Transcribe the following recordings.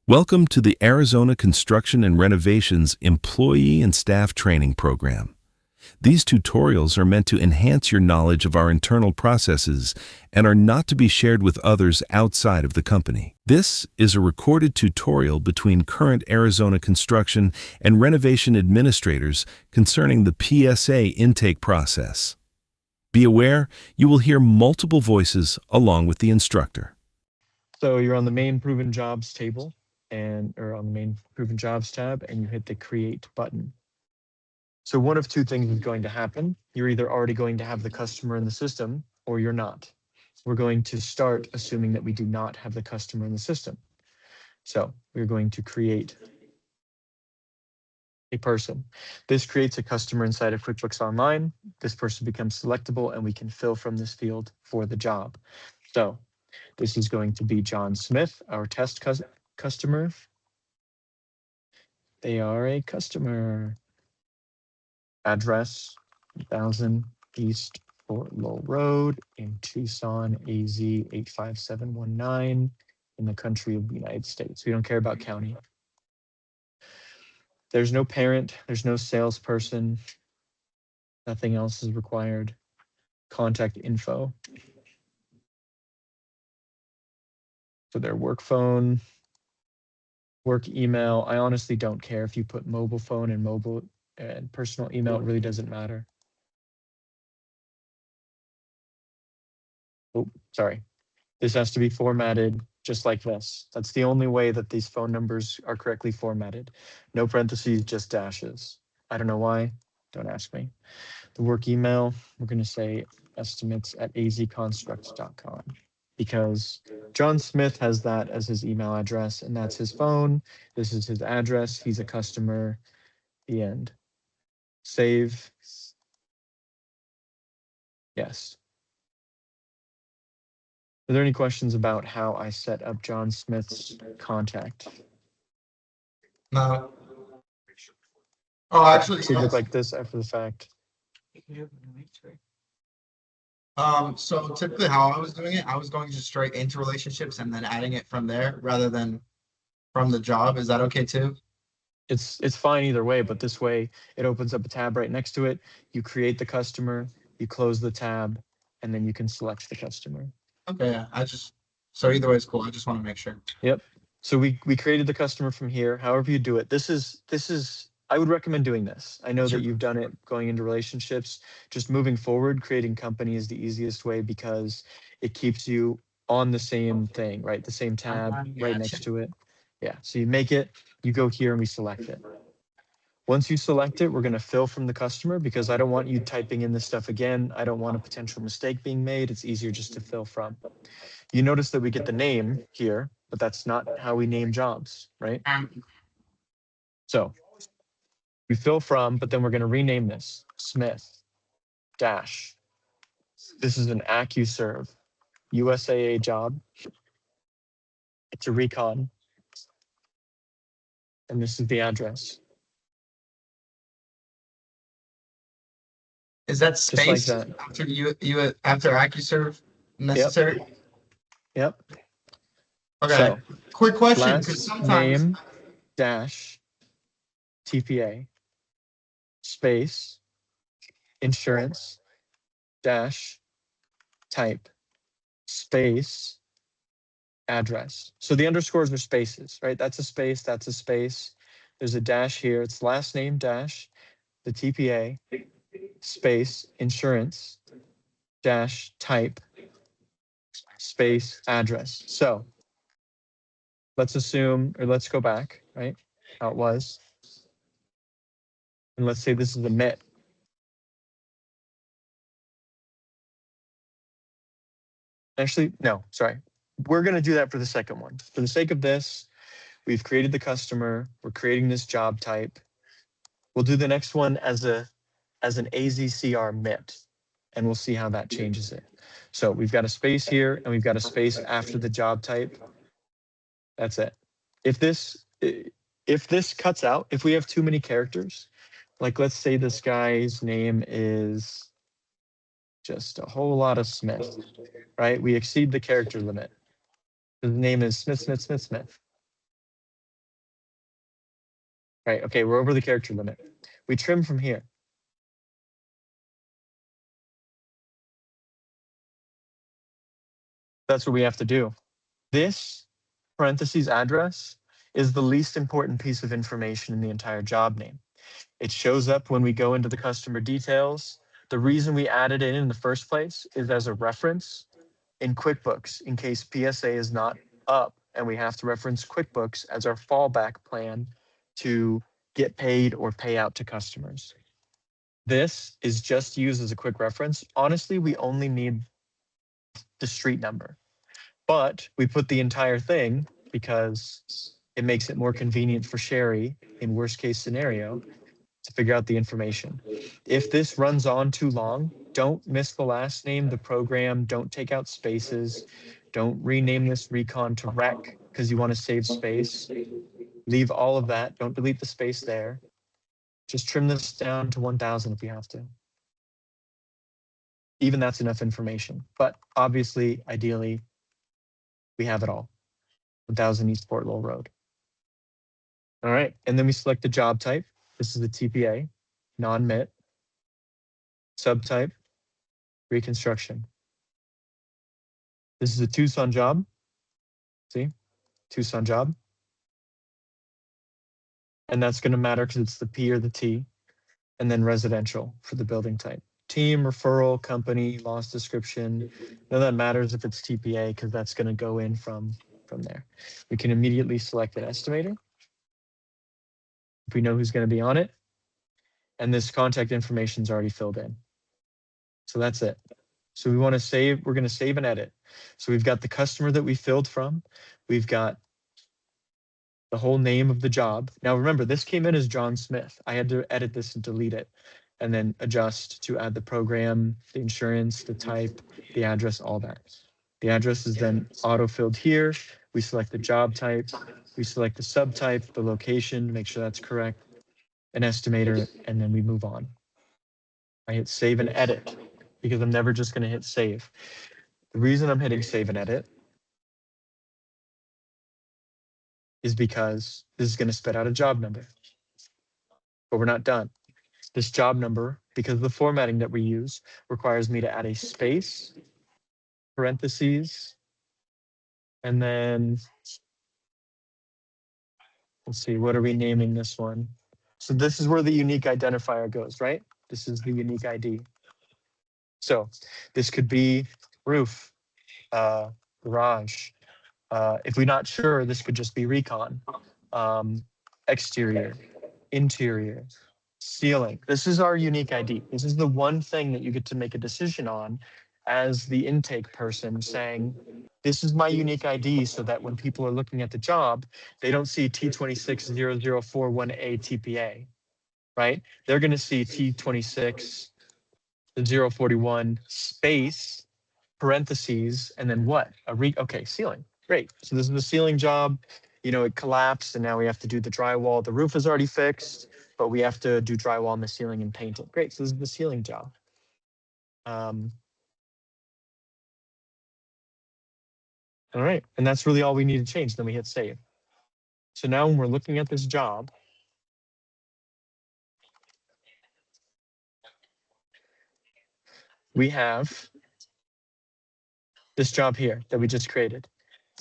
Welcome to the Arizona Construction and Renovations Employee and Staff Training Program. These tutorials are meant to enhance your knowledge of our internal processes and are not to be shared with others outside of the company. This is a recorded tutorial between current Arizona construction and renovation administrators concerning the PSA intake process. Be aware, you will hear multiple voices along with the instructor. So you're on the main proven jobs table or on the main proven jobs tab, and you hit the create button. So one of two things is going to happen. You're either already going to have the customer in the system or you're not. We're going to start assuming that we do not have the customer in the system. So we're going to create a person. This creates a customer inside of QuickBooks Online. This person becomes selectable and we can fill from this field for the job. So this is going to be John Smith, our test customer. They are a customer. Address 1000 East Fort Lowell Road in Tucson, AZ 85719 in the country of the United States. We don't care about county. There's no parent, there's no salesperson. Nothing else is required. Contact info. So their work phone, work email. I honestly don't care if you put mobile phone and mobile and personal email. It really doesn't matter. Oh, sorry. This has to be formatted just like this. That's the only way that these phone numbers are correctly formatted. No parentheses, just dashes. I don't know why. Don't ask me. The work email, we're going to say estimates@azconstruct.com because John Smith has that as his email address, and that's his phone. This is his address. He's a customer. The end. Save. Yes. Are there any questions about how I set up John Smith's contact? No. Oh, actually, Does it look yes. like this after the fact? So typically how I was doing it, I was going just straight into relationships and then adding it from there rather than from the job. Is that okay too? It's fine either way, but this way it opens up a tab right next to it. You create the customer, you close the tab, and then you can select the customer. Okay, yeah. So either way is cool. I just want to make sure. Yep. So we created the customer from here. However you do it, this is I would recommend doing this. I know Sure. that you've done it going into relationships. Just moving forward, creating company is the easiest way because it keeps you on the same thing, right? The same tab right next to it. Yeah. So you make it, you go here and we select it. Once you select it, we're going to fill from the customer because I don't want you typing in this stuff again. I don't want a potential mistake being made. It's easier just to fill from. You notice that we get the name here, but that's not how we name jobs, right? So we fill from, but then we're going to rename this Smith dash. This is an AccuServe USAA job. It's a recon. And this is the address. Is that Just like space that. after AccuServe necessary? Yep. Okay. So Quick question, because last sometimes name dash TPA space insurance dash type space address. So the underscores are spaces, right? That's a space, that's a space. There's a dash here. It's last name dash the TPA space insurance dash type space address. So let's assume, or let's go back, right? How it was. And let's say this is a MIT. Actually, no, sorry. We're going to do that for the second one. For the sake of this, we've created the customer. We're creating this job type. We'll do the next one as an AZCR MIT, and we'll see how that changes it. So we've got a space here, and we've got a space after the job type. That's it. If this cuts out, if we have too many characters, like let's say this guy's name is just a whole lot of Smith, right? We exceed the character limit. The name is Smith. Right, okay, we're over the character limit. We trim from here. That's what we have to do. This parentheses address is the least important piece of information in the entire job name. It shows up when we go into the customer details. The reason we added it in the first place is as a reference in QuickBooks in case PSA is not up and we have to reference QuickBooks as our fallback plan to get paid or pay out to customers. This is just used as a quick reference. Honestly, we only need the street number, but we put the entire thing because it makes it more convenient for Sherry in worst case scenario to figure out the information. If this runs on too long, don't miss the last name, the program, don't take out spaces, don't rename this recon to rec because you want to save space. Leave all of that. Don't delete the space there. Just trim this down to 1,000 if you have to. Even that's enough information, but obviously, ideally, we have it all. 1,000 East Fort Lowell Road. All right, and then we select the job type. This is the TPA, non-MIT. Subtype, reconstruction. This is a Tucson job. See, Tucson job. And that's going to matter because it's the P or the T. And then residential for the building type. Team, referral, company, loss description. None of that matters if it's TPA because that's going to go in from there. We can immediately select an estimator if we know who's going to be on it. And this contact information is already filled in. So that's it. So we want to save, we're going to save and edit. So we've got the customer that we filled from. We've got the whole name of the job. Now remember, this came in as John Smith. I had to edit this and delete it and then adjust to add the program, the insurance, the type, the address, all that. The address is then auto-filled here. We select the job type. We select the subtype, the location, make sure that's correct, an estimator, and then we move on. I hit save and edit because I'm never just going to hit save. The reason I'm hitting save and edit is because this is going to spit out a job number. But we're not done. This job number, because of the formatting that we use, requires me to add a space, parentheses, and then let's see, what are we naming this one? So this is where the unique identifier goes, right? This is the unique ID. So this could be roof, garage. If we're not sure, this could just be recon, exterior, interior, ceiling. This is our unique ID. This is the one thing that you get to make a decision on as the intake person saying, this is my unique ID so that when people are looking at the job, they don't see T260041A TPA, right? They're going to see T26 041 space, parentheses, and then what? Okay, ceiling. Great. So this is the ceiling job. You know, it collapsed and now we have to do the drywall. The roof is already fixed, but we have to do drywall on the ceiling and paint it. Great. So this is the ceiling job. All right. And that's really all we need to change. Then we hit save. So now when we're looking at this job, we have this job here that we just created.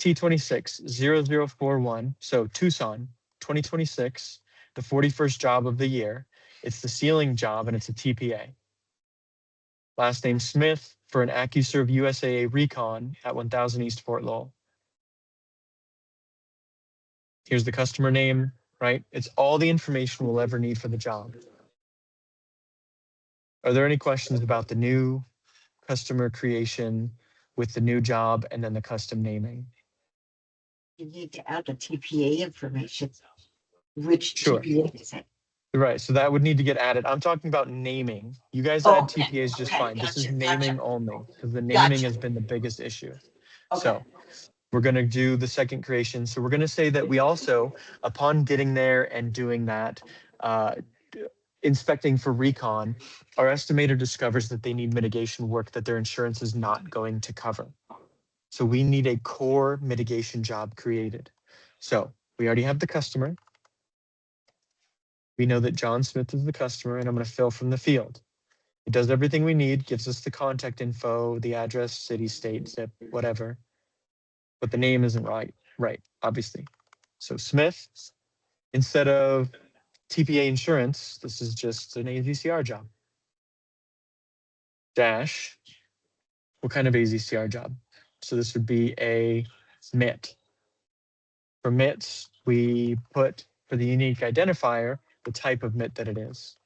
T26 0041. So Tucson 2026, the 41st job of the year. It's the ceiling job and it's a TPA. Last name Smith for an AccuServe USAA recon at 1000 East Fort Lowell. Here's the customer name, right? It's all the information we'll ever need for the job. Are there any questions about the new customer creation with the new job and then the custom naming? You need to add the TPA information. Which Sure. TPA is it? Right, so that would need to get added. I'm talking about naming. You guys Oh, add okay. TPAs just Okay, fine. This is gotcha, naming gotcha. only because the naming Gotcha. has been the biggest issue. Okay. So we're going to do the second creation. So we're going to say that we also, upon getting there and doing that, inspecting for recon, our estimator discovers that they need mitigation work that their insurance is not going to cover. So we need a core mitigation job created. So we already have the customer. We know that John Smith is the customer, and I'm going to fill from the field. It does everything we need, gives us the contact info, the address, city, state, zip, whatever. But the name isn't right, obviously. So Smith, instead of TPA insurance, this is just an AZCR job. Dash, what kind of AZCR job? So this would be a MIT. For MITs, we put for the unique identifier, the type of MIT that it is.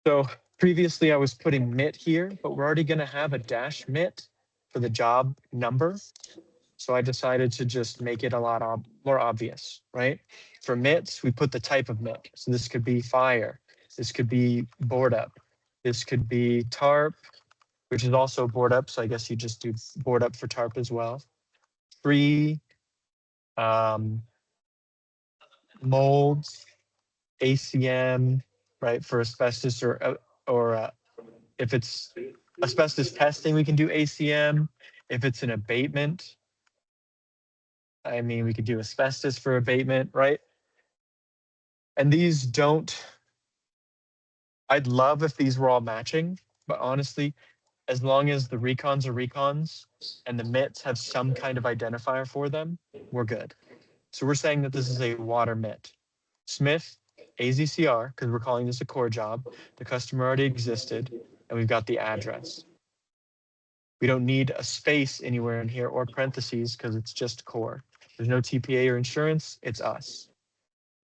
So previously I was putting MIT here, but we're already going to have a dash MIT for the job number. So I decided to just make it a lot more obvious, right? For MITs, we put the type of MIT. So this could be fire. This could be board up. This could be tarp, which is also board up. So I guess you just do board up for tarp as well. Free, molds, ACM, right? For asbestos or if it's asbestos testing, we can do ACM. If it's an abatement, I mean, we could do asbestos for abatement, right? And these don't, I'd love if these were all matching, but honestly, as long as the recons are recons and the MITs have some kind of identifier for them, we're good. So we're saying that this is a water MIT. Smith, AZCR, because we're calling this a core job. The customer already existed, and we've got the address. We don't need a space anywhere in here or parentheses because it's just core. There's no TPA or insurance, it's us.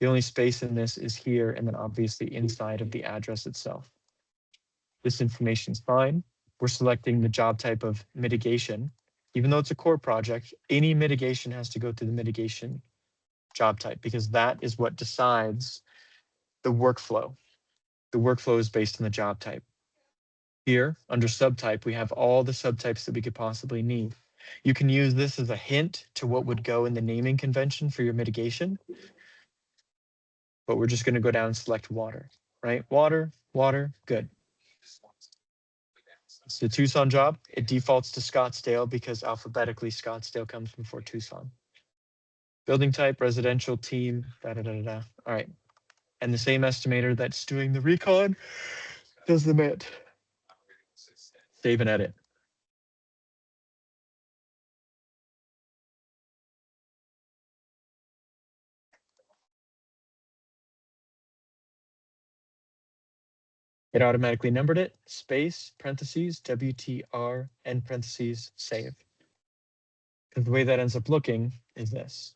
The only space in this is here and then obviously inside of the address itself. This information is fine. We're selecting the job type of mitigation. Even though it's a core project, any mitigation has to go through the mitigation job type because that is what decides the workflow. The workflow is based on the job type. Here, under subtype, we have all the subtypes that we could possibly need. You can use this as a hint to what would go in the naming convention for your mitigation. But we're just going to go down and select water, right? Water, good. It's the Tucson job. It defaults to Scottsdale because alphabetically Scottsdale comes before Tucson. Building type, residential, team, da-da-da-da-da. All right. And the same estimator that's doing the recon does the MIT. Save and edit. It automatically numbered it, space, parentheses, WTR, end parentheses, save. Because the way that ends up looking is this.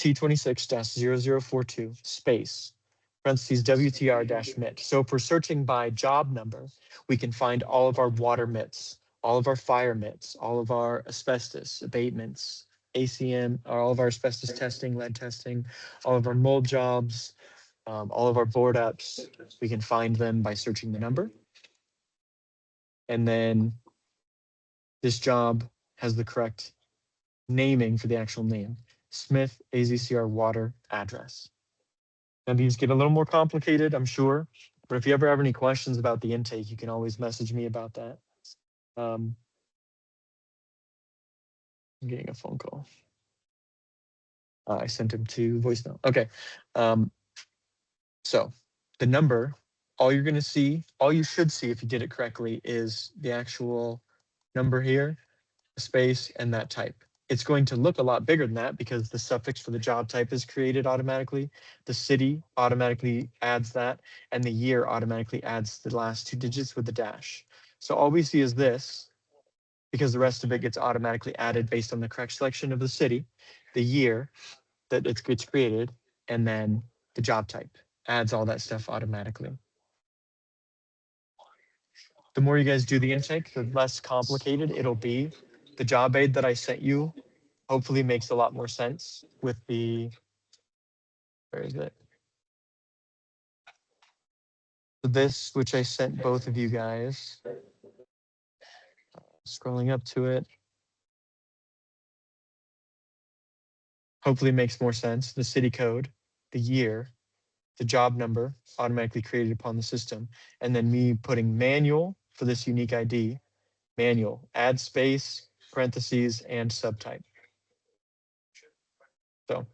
T26-0042, space, parentheses, WTR-MIT. So if we're searching by job number, we can find all of our water MITs, all of our fire MITs, all of our asbestos abatements, ACM, all of our asbestos testing, lead testing, all of our mold jobs, all of our board ups. We can find them by searching the number. And then this job has the correct naming for the actual name. Smith AZCR water address. Now these get a little more complicated, I'm sure, but if you ever have any questions about the intake, you can always message me about that. I'm getting a phone call. I sent him to voicemail. Okay. So the number, all you're going to see, all you should see if you did it correctly is the actual number here, space, and that type. It's going to look a lot bigger than that because the suffix for the job type is created automatically. The city automatically adds that, and the year automatically adds the last two digits with the dash. So all we see is this, because the rest of it gets automatically added based on the correct selection of the city, the year that it gets created, and then the job type adds all that stuff automatically. The more you guys do the intake, the less complicated it'll be. The job aid that I sent you hopefully makes a lot more sense with the, where is it? This, which I sent both of you guys, scrolling up to it, hopefully makes more sense. The city code, the year, the job number automatically created upon the system, and then me putting manual for this unique ID, manual, add space, parentheses, and subtype. So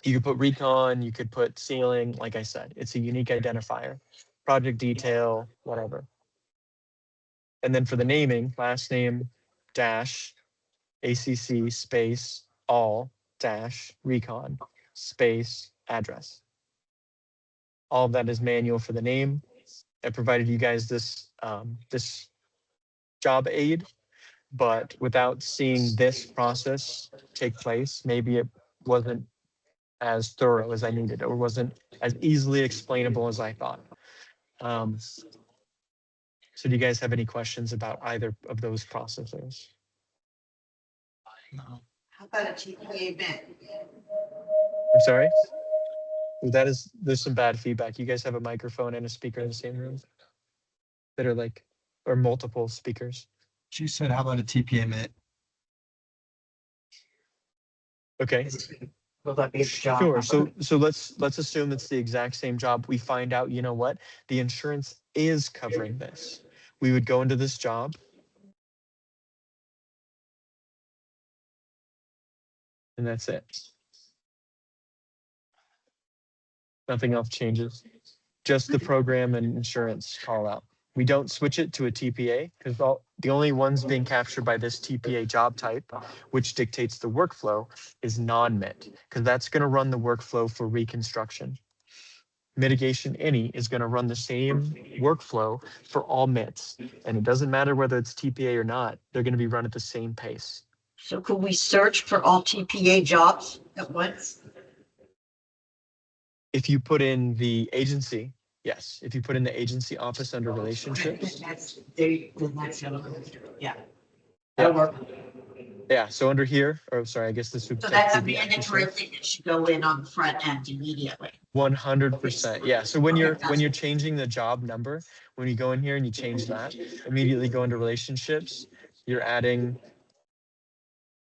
you could put recon, you could put ceiling. Like I said, it's a unique identifier, project detail, whatever. And then for the naming, last name dash ACC space all dash recon space address. All of that is manual for the name. I provided you guys this this job aid, but without seeing this process take place, maybe it wasn't as thorough as I needed, or wasn't as easily explainable as I thought. So do you guys have any questions about either of those processes? No. How about a TPA bit? I'm sorry? There's some bad feedback. You guys have a microphone and a speaker in the same room that are like, or multiple speakers. She said, how about a TPA emit? Okay, Will that be a job? sure. number? So let's assume it's the exact same job. We find out, you know what? The insurance is covering this. We would go into this job. And that's it. Nothing else changes. Just the program and insurance call out. We don't switch it to a TPA because the only ones being captured by this TPA job type, which dictates the workflow, is non-MIT, because that's going to run the workflow for reconstruction. Mitigation any is going to run the same workflow for all MITs. And it doesn't matter whether it's TPA or not, they're going to be run at the same pace. So could we search for all TPA jobs at once? If you put in the agency, yes. If you put in the agency office under relationships, Yeah. Yeah. That'll work. yeah. So under here, or sorry, I guess this would So that's a technically be mandatory thing that should go in on the front end immediately. 100%. Yeah. So when you're changing the job number, when you go in here and you change that, immediately go into relationships. You're adding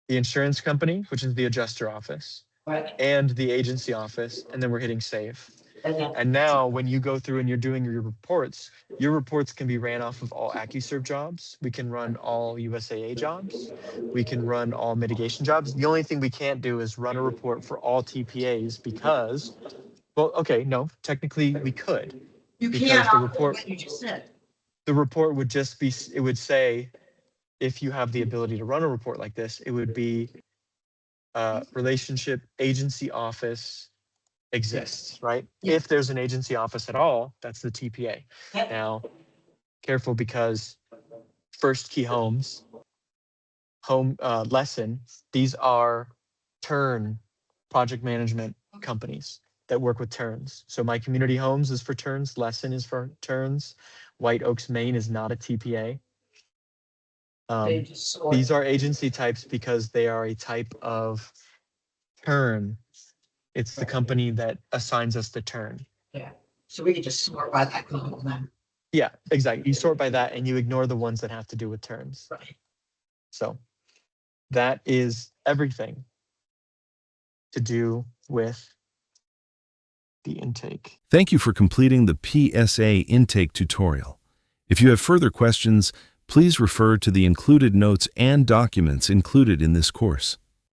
the insurance company, which is the adjuster office, Right. and the agency office, and then we're hitting save. And then, And now when you go through and you're doing your reports can be ran off of all AccuServe jobs. We can run all USAA jobs. We can run all mitigation jobs. The only thing we can't do is run a report for all TPAs because, well, okay, no, technically we could. you because can't, the off report- what you just said. The report would just be, it would say, if you have the ability to run a report like this, it would be relationship agency office exists, right? Yeah. If there's an agency office at all, that's the TPA. Yep. Now, careful because first key homes, home lesson, these are turn project management companies that work with turns. So my community homes is for turns, lesson is for turns. White Oaks, Maine is not a TPA. They just sort. These are agency types because they are a type of turn. It's the company that assigns us the turn. So we could just sort by that column then. Yeah, exactly. You sort by that and you ignore the ones that have to do with turns. Right. So that is everything to do with the intake. Thank you for completing the PSA Intake tutorial. If you have further questions, please refer to the included notes and documents included in this course.